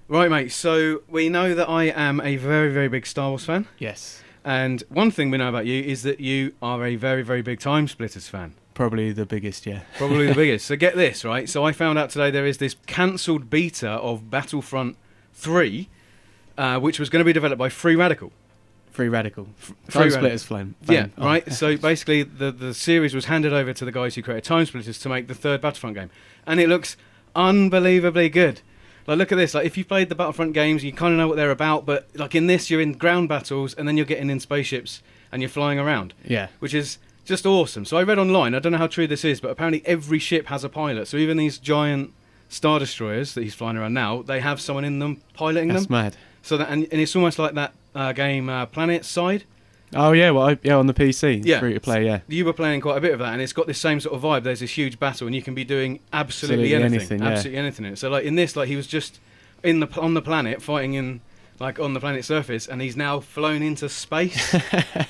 Right, mate, so we know that I am a very, very big Star Wars fan. Yes. And one thing we know about you is that you are a very, very big Timesplitters fan. Probably the biggest, yeah. Probably the biggest. So get this, right? So I found out today there is this cancelled beta of Battlefront 3, which was going to be developed by Free Radical. Free Radical. Free Timesplitters flame. Yeah, right. So basically the series was handed over to the guys who created Timesplitters to make the third Battlefront game. And it looks unbelievably good. Like, look at this. Like, if you've played the Battlefront games, you kind of know what they're about. But like in this, you're in ground battles, and then you're getting in spaceships, and you're flying around. Yeah. Which is just awesome. So I read online. I don't know how true this is, but apparently every ship has a pilot. So even these giant Star Destroyers that he's flying around now, they have someone in them piloting them. That's mad. So that and it's almost like that game Planet Side. Oh yeah, well on the PC, Yeah. free to play, yeah. You were playing quite a bit of that, and it's got this same sort of vibe. There's this huge battle, and you can be doing absolutely anything. Yeah. Absolutely anything in it. So like in this, like he was just on the planet fighting in like on the planet's surface, and he's now flown into space.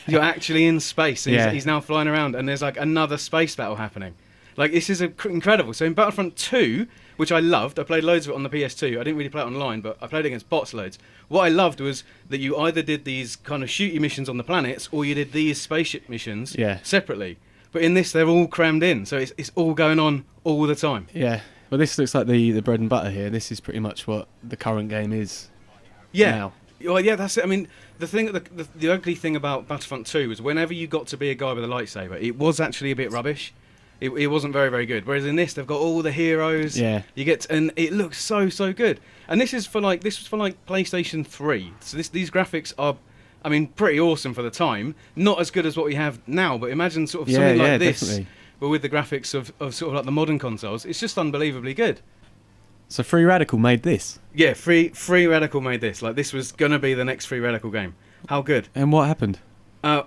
You're actually in space. And he's now flying around, and there's like another space battle happening. Like this is incredible. So in Battlefront 2, which I loved, I played loads of it on the PS2. I didn't really play it online, but I played against bots loads. What I loved was that you either did these kind of shooty missions on the planets, or you did these spaceship missions separately. But in this, they're all crammed in, so it's all going on all the time. Yeah. Well, this looks like the bread and butter here. This is pretty much what the current game is. Yeah. Now. Well, yeah, that's it. I mean, the ugly thing about Battlefront 2 was whenever you got to be a guy with a lightsaber, it was actually a bit rubbish. It wasn't very, very good. Whereas in this, they've got all the heroes. Yeah. And it looks so good. And this was for PlayStation 3. So these graphics are, I mean, pretty awesome for the time. Not as good as what we have now, but imagine sort of something like this, definitely. but with the graphics of sort of like the modern consoles. It's just unbelievably good. So Free Radical made this. Yeah, Free Radical made this. Like this was gonna be the next Free Radical game. How good? And what happened?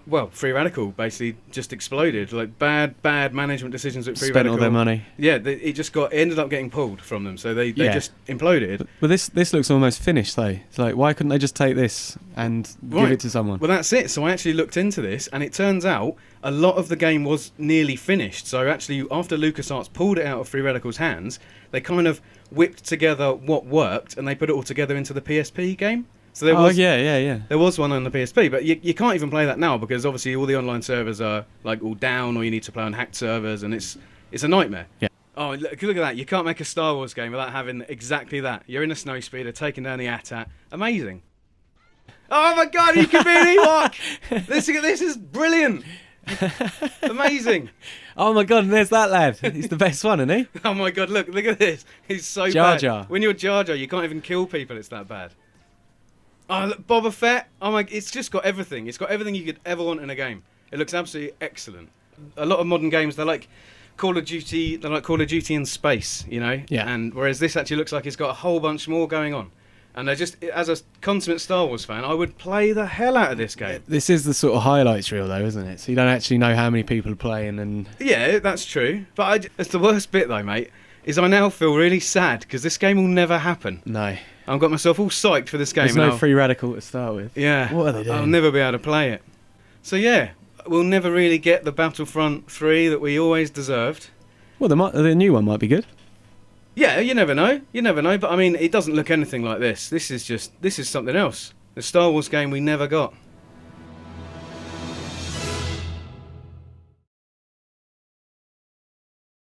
Well, Free Radical basically just exploded. Like bad management decisions at Free Spent Radical. all their money. Yeah, it ended up getting pulled from them. So they just imploded. But this looks almost finished though. It's like, why couldn't they just take this and give it to someone? Well, that's it. So I actually looked into this, and it turns out a lot of the game was nearly finished. So actually, after LucasArts pulled it out of Free Radical's hands, they kind of whipped together what worked, and they put it all together into the PSP game. So there was there was one on the PSP, but you can't even play that now because obviously all the online servers are like all down, or you need to play on hacked servers, and it's a nightmare. Yeah. Oh, look at that! You can't make a Star Wars game without having exactly that. You're in a snowspeeder, taking down the AT-AT. Amazing. Oh my God! You can be an Ewok. This is brilliant. Amazing. Oh my God! And there's that lad. He's the best one, isn't he? Oh my God! Look at this. He's so Jar bad. Jar. When you're Jar Jar, you can't even kill people. It's that bad. Oh, look, Boba Fett. Oh my! It's just got everything. It's got everything you could ever want in a game. It looks absolutely excellent. A lot of modern games, they're like Call of Duty. They're like Call of Duty in space, you know. Yeah. And whereas this actually looks like it's got a whole bunch more going on. And as a consummate Star Wars fan, I would play the hell out of this game. This is the sort of highlights reel, though, isn't it? So you don't actually know how many people are playing, and Yeah, that's true. But it's the worst bit, though, mate. Is I now feel really sad because this game will never happen. no, I've got myself all psyched for this game. there's no Free Radical to start with. Yeah. What are they doing? I'll never be able to play it. So yeah, we'll never really get the Battlefront 3 that we always deserved. Well, the new one might be good. Yeah, you never know. You never know. But I mean, it doesn't look anything like this. This is something else. The Star Wars game we never got.